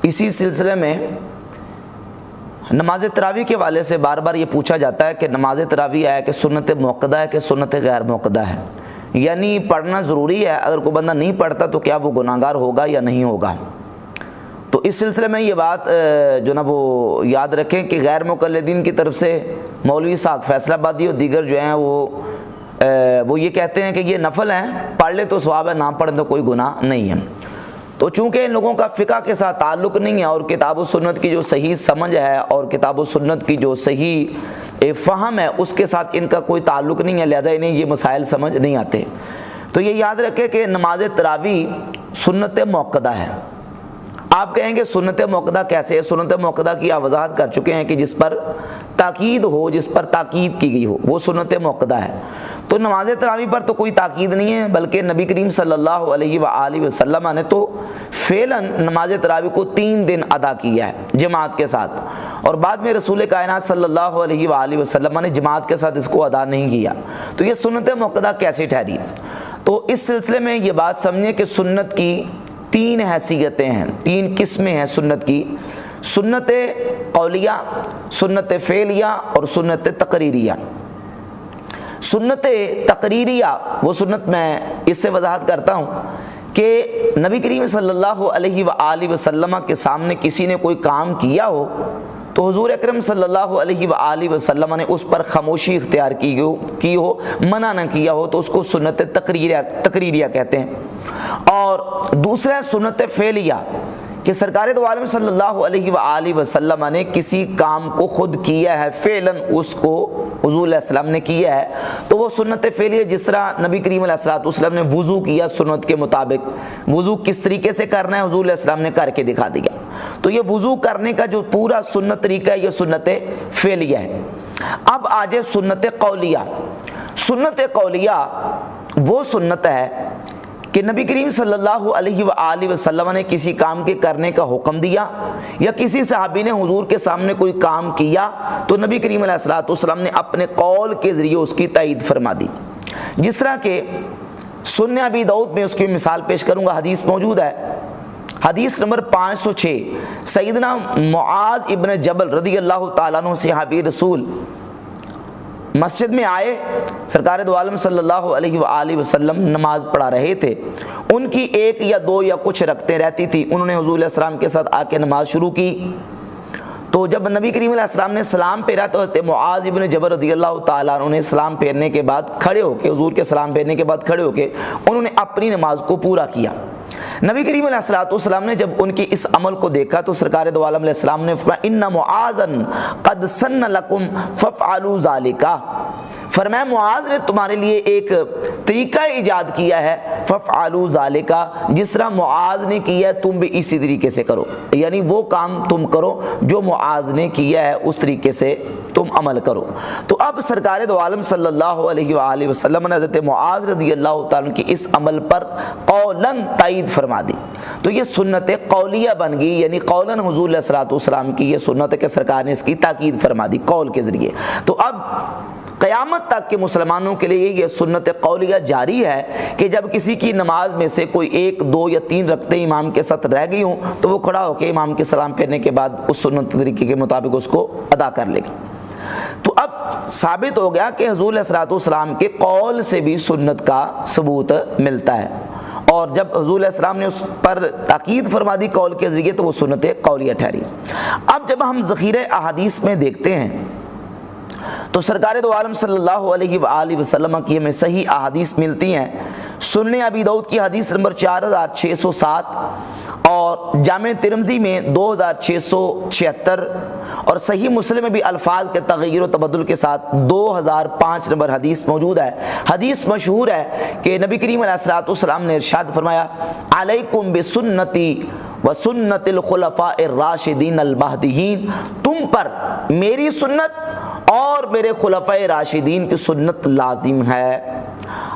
اسی سلسلے میں نماز تراویح کے حوالے سے بار بار یہ پوچھا جاتا ہے کہ نماز تراویح ہے کہ سنت موقدہ ہے کہ سنت غیر موقدہ ہے، یعنی پڑھنا ضروری ہے، اگر کوئی بندہ نہیں پڑھتا تو کیا وہ گناہ گار ہوگا یا نہیں ہوگا۔ تو اس سلسلے میں یہ بات جو نا وہ یاد رکھیں کہ غیر مقلدین کی طرف سے مولوی صاحب فیصل آبادی اور دیگر جو ہیں وہ یہ کہتے ہیں کہ یہ نفل ہیں، پڑھ لے تو ثواب ہے، نہ پڑھیں تو کوئی گناہ نہیں ہے۔ تو چونکہ ان لوگوں کا فقہ کے ساتھ تعلق نہیں ہے اور کتاب و سنت کی جو صحیح سمجھ ہے اور کتاب و سنت کی جو صحیح فہم ہے اس کے ساتھ ان کا کوئی تعلق نہیں ہے، لہذا انہیں یہ مسائل سمجھ نہیں آتے۔ تو یہ یاد رکھے کہ نماز تراویح سنت موقدہ ہے۔ آپ کہیں گے سنت موقدہ کیسے ہے؟ سنت موقدہ کی آپ وضاحت کر چکے ہیں کہ جس پر تاکید ہو، جس پر تاکید کی گئی ہو، وہ سنت موقدہ ہے۔ تو نماز تراویح پر تو کوئی تاکید نہیں ہے، بلکہ نبی کریم صلی اللہ علیہ وآلہ وسلم نے تو فعلاً نماز تراویح کو 3 دن ادا کیا ہے جماعت کے ساتھ، اور بعد میں رسول کائنات صلی اللہ علیہ وآلہ وسلم نے جماعت کے ساتھ اس کو ادا نہیں کیا۔ تو یہ سنت موقدہ کیسے ٹھہری؟ تو اس سلسلے میں یہ بات سمجھیں کہ سنت کی 3 حیثیتیں ہیں، 3 قسمیں ہیں سنت کی: سنت قولیہ، سنت فعلیہ اور سنت تقریریہ۔ سنت تقریریہ وہ سنت میں اس سے وضاحت کرتا ہوں کہ نبی کریم صلی اللہ علیہ وآلہ وسلم کے سامنے کسی نے کوئی کام کیا ہو تو حضور اکرم صلی اللہ علیہ وآلہ وسلم نے اس پر خاموشی اختیار کی ہو، منع نہ کیا ہو، تو اس کو سنت تقریریہ کہتے ہیں۔ اور دوسرا سنت فعلیہ کہ سرکار دو عالم صلی اللہ علیہ وآلہ وسلم نے کسی کام کو خود کیا ہے، فعلاً اس کو حضور علیہ السلام نے کیا ہے، تو وہ سنت فعلیہ۔ جس طرح نبی کریم علیہ السلام نے وضو کیا سنت کے مطابق، وضو کس طریقے سے کرنا ہے حضور علیہ السلام نے کر کے دکھا دیا، تو یہ وضو کرنے کا جو پورا سنت طریقہ ہے یہ سنت فعلیہ ہے۔ اب آجے سنت قولیہ۔ سنت قولیہ وہ سنت ہے کہ نبی کریم صلی اللہ علیہ وآلہ وسلم نے کسی کام کے کرنے کا حکم دیا، یا کسی صحابی نے حضور کے سامنے کوئی کام کیا تو نبی کریم علیہ السلام نے اپنے قول کے ذریعے اس کی تائید فرما دی۔ جس طرح کہ سنن ابی داؤد میں اس کی مثال پیش کروں گا، حدیث موجود ہے، حدیث نمبر 506، سیدنا معاذ ابن جبل رضی اللہ تعالیٰ عنہ صحابی رسول مسجد میں آئے، سرکار دو عالم صلی اللہ علیہ وآلہ وسلم نماز پڑھا رہے تھے، ان کی 1 یا 2 یا کچھ رکعتیں رہتی تھی، انہوں نے حضور علیہ السلام کے ساتھ آ کے نماز شروع کی۔ تو جب نبی کریم علیہ السلام نے سلام پھیرا تو معاذ ابن جبل رضی اللہ تعالیٰ عنہ نے سلام پھیرنے کے بعد کھڑے ہو کے، حضور کے سلام پھیرنے کے بعد کھڑے ہو کے انہوں نے اپنی نماز کو پورا کیا۔ نبی کریم علیہ السلام نے جب ان کی اس عمل کو دیکھا تو سرکار دو عالم علیہ السلام نے فرمایا ان معاذا قد سن لکم فافعلوا ذالک، فرمایا معاذ نے تمہارے لیے ایک طریقہ ایجاد کیا ہے، فافعلوا ذالک، جس طرح معاذ نے کیا ہے تم بھی اسی طریقے سے کرو، یعنی وہ کام تم کرو جو معاذ نے کیا ہے اس طریقے سے تم عمل کرو۔ تو اب سرکار دو عالم صلی اللہ علیہ وآلہ وسلم نے حضرت معاذ رضی اللہ تعالیٰ کی اس عمل پر قولاً تائید فرما دی، تو یہ سنت قولیہ بن گئی، یعنی قولاً حضور علیہ السلام کی یہ سنت ہے کہ سرکار نے اس کی تاکید فرما دی قول کے ذریعے۔ تو اب قیامت تک کے مسلمانوں کے لیے یہ سنت قولیہ جاری ہے کہ جب کسی کی نماز میں سے کوئی 1، 2 یا 3 رکعتیں امام کے ساتھ رہ گئی ہوں تو وہ کھڑا ہو کے امام کے سلام پھیرنے کے بعد اس سنت طریقے کے مطابق اس کو ادا کر لے گا۔ تو اب ثابت ہو گیا کہ حضور علیہ السلام کے قول سے بھی سنت کا ثبوت ملتا ہے، اور جب حضور علیہ السلام نے اس پر تاکید فرما دی قول کے ذریعے تو وہ سنت قولیہ ٹھہری۔ اب جب ہم ذخیرہ احادیث میں دیکھتے ہیں تو سرکار دو عالم صلی اللہ علیہ وآلہ وسلم کی ہمیں صحیح احادیث ملتی ہیں۔ سنن ابی داؤد کی حدیث نمبر 4607 اور جامع ترمذی میں 2676 اور صحیح مسلم میں بھی الفاظ کے تغیر و تبدل کے ساتھ 2005 نمبر حدیث موجود ہے۔ حدیث مشہور ہے کہ نبی کریم علیہ السلام نے ارشاد فرمایا علیکم بسنتی وسنت الخلفاء الراشدین المہدیین، تم پر میری سنت اور میرے خلفاء راشدین کی سنت لازم ہے۔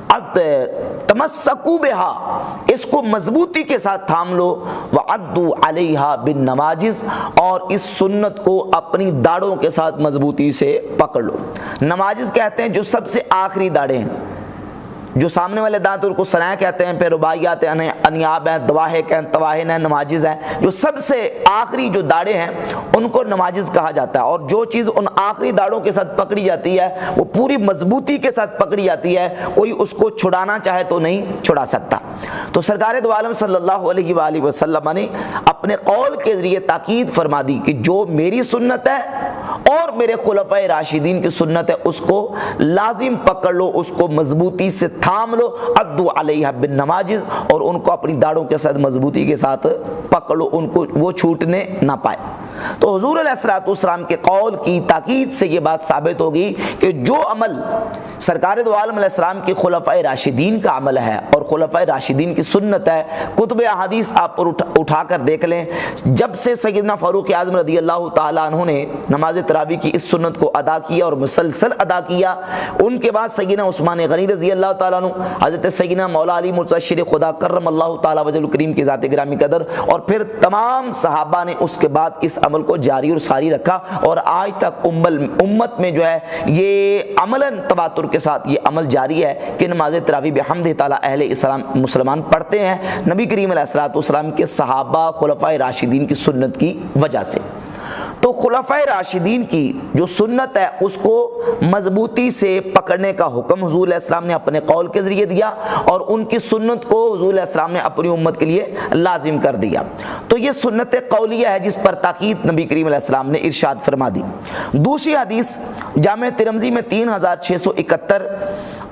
اب تمسکوا بہا، اس کو مضبوطی کے ساتھ تھام لو، وعدوا علیہا بالنواجذ، اور اس سنت کو اپنی داڑھوں کے ساتھ مضبوطی سے پکڑ لو۔ نواجذ کہتے ہیں جو سب سے آخری داڑھیں ہیں، جو سامنے والے دانت ان کو سنائے کہتے ہیں، پھر رباعیات ہیں، انیاب ہیں، دواحق ہیں، تواہن ہیں، نماجز ہیں۔ جو سب سے آخری جو داڑیں ہیں ان کو نماجز کہا جاتا ہے، اور جو چیز ان آخری داڑوں کے ساتھ پکڑی جاتی ہے وہ پوری مضبوطی کے ساتھ پکڑی جاتی ہے، کوئی اس کو چھڑانا چاہے تو نہیں چھڑا سکتا۔ تو سرکار دو عالم صلی اللہ علیہ وآلہ وسلم نے اپنے قول کے ذریعے تاکید فرما دی کہ جو میری سنت ہے اور میرے خلفائے راشدین کی سنت ہے اس کو لازم پکڑ لو، اس کو مضبوطی سے تھام لو، عدو علیہ بالنواجذ، اور ان کو اپنی داڑوں کے ساتھ مضبوطی کے ساتھ پکڑ لو، ان کو وہ چھوٹنے نہ پائے۔ تو حضور علیہ الصلوۃ والسلام کے قول کی تاکید سے یہ بات ثابت ہوگی کہ جو عمل سرکار دو عالم علیہ السلام کے خلفائے راشدین کا عمل ہے اور خلفائے راشدین کی سنت ہے، کتب احادیث آپ پر اٹھا کر دیکھ لیں، جب سے سیدنا فاروق اعظم رضی اللہ تعالیٰ عنہ نے نماز تراویح کی اس سنت کو ادا کیا اور مسلسل ادا کیا، ان کے بعد سیدنا عثمان غنی رضی اللہ تعالیٰ عنہ، حضرت سیدنا مولا علی مرتضی شیر خدا کرم اللہ تعالیٰ وجہ الکریم کی ذات گرامی قدر، اور پھر تمام صحابہ نے اس کے بعد اس عمل کو جاری اور ساری رکھا، اور آج تک امت میں جو ہے یہ عملاً تواتر کے ساتھ یہ عمل جاری ہے کہ نماز تراویح بحمد تعالیٰ اہل اسلام مسلمان پڑھتے ہیں نبی کریم علیہ الصلوۃ والسلام کے صحابہ خلفائے راشدین کی سنت کی وجہ سے۔ تو خلفائے راشدین کی جو سنت ہے اس کو مضبوطی سے پکڑنے کا حکم حضور علیہ السلام نے اپنے قول کے ذریعے دیا، اور ان کی سنت کو حضور علیہ السلام نے اپنی امت کے لیے لازم کر دیا۔ تو یہ سنت قولیہ ہے جس پر تاکید نبی کریم علیہ السلام نے ارشاد فرما دی۔ دوسری حدیث جامع ترمذی میں 3671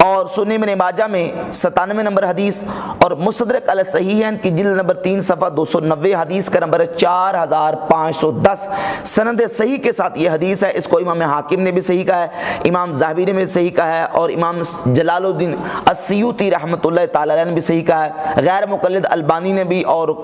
اور سنن ابن ماجہ میں 97 نمبر حدیث، اور مستدرک علی الصحیحین کی جلد نمبر 3 صفحہ 290 حدیث کا نمبر 4510 سند صحیح کے ساتھ یہ حدیث ہے۔ اس کو امام حاکم نے بھی صحیح کہا ہے، امام ذہبی نے بھی صحیح کہا ہے، اور امام جلال الدین السیوطی رحمۃ اللہ تعالی علیہ نے بھی صحیح کہا ہے، غیر مقلد البانی نے بھی، اور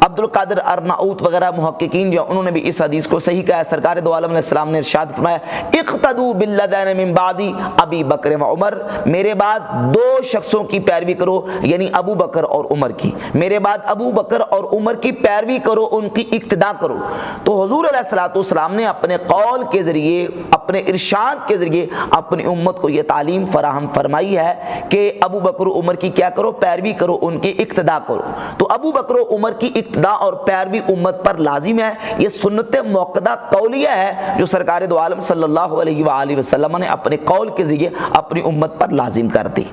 عبد القادر ارناؤت وغیرہ محققین جو انہوں نے بھی اس حدیث کو صحیح کہا ہے۔ سرکار دو عالم علیہ السلام نے ارشاد فرمایا، اقتدوا بالذین من بعدی ابی بکر و عمر، میرے بعد دو شخصوں کی پیروی کرو، یعنی ابو بکر اور عمر کی، میرے بعد ابو بکر اور عمر کی پیروی کرو، ان کی اقتداء کرو۔ تو حضور علیہ الصلوۃ والسلام نے اپنے قول کے ذریعے، اپنے ارشاد کے ذریعے اپنی امت کو یہ تعلیم فراہم فرمائی ہے کہ ابو بکر و عمر کی کیا کرو؟ پیروی کرو، ان کی اقتداء کرو۔ تو ابو بکر و عمر کی اقتداء اور پیروی امت پر لازم ہے۔ یہ سنت موقدہ قولیہ ہے جو سرکار دو عالم صلی اللہ علیہ وآلہ وسلم نے اپنے قول کے ذریعے اپنی امت پر لازم کر دی۔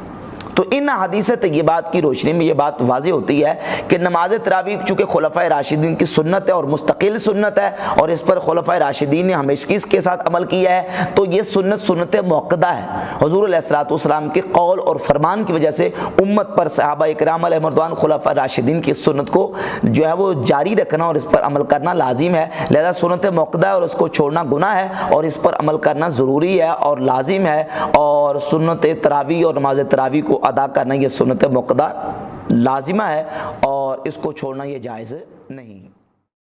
تو ان حدیث طیبات کی روشنی میں یہ بات واضح ہوتی ہے کہ نماز تراویح چونکہ خلفائے راشدین کی سنت ہے اور مستقل سنت ہے، اور اس پر خلفائے راشدین نے ہمیشہ اس کے ساتھ عمل کیا ہے، تو یہ سنت موقدہ ہے۔ حضور علیہ الصلوۃ والسلام کے قول اور فرمان کی وجہ سے امت پر صحابہ کرام علیہ رضوان خلفائے راشدین کی سنت کو جو ہے وہ جاری رکھنا اور اس پر عمل کرنا لازم ہے، لہذا سنت موقدہ ہے اور اس کو چھوڑنا گناہ ہے، اور اس پر عمل کرنا ضروری ہے اور لازم ہے، اور سنت تراویح اور نماز تراویح کو ادا کرنا یہ سنت موقدہ لازمہ ہے، اور اس کو چھوڑنا یہ جائز نہیں۔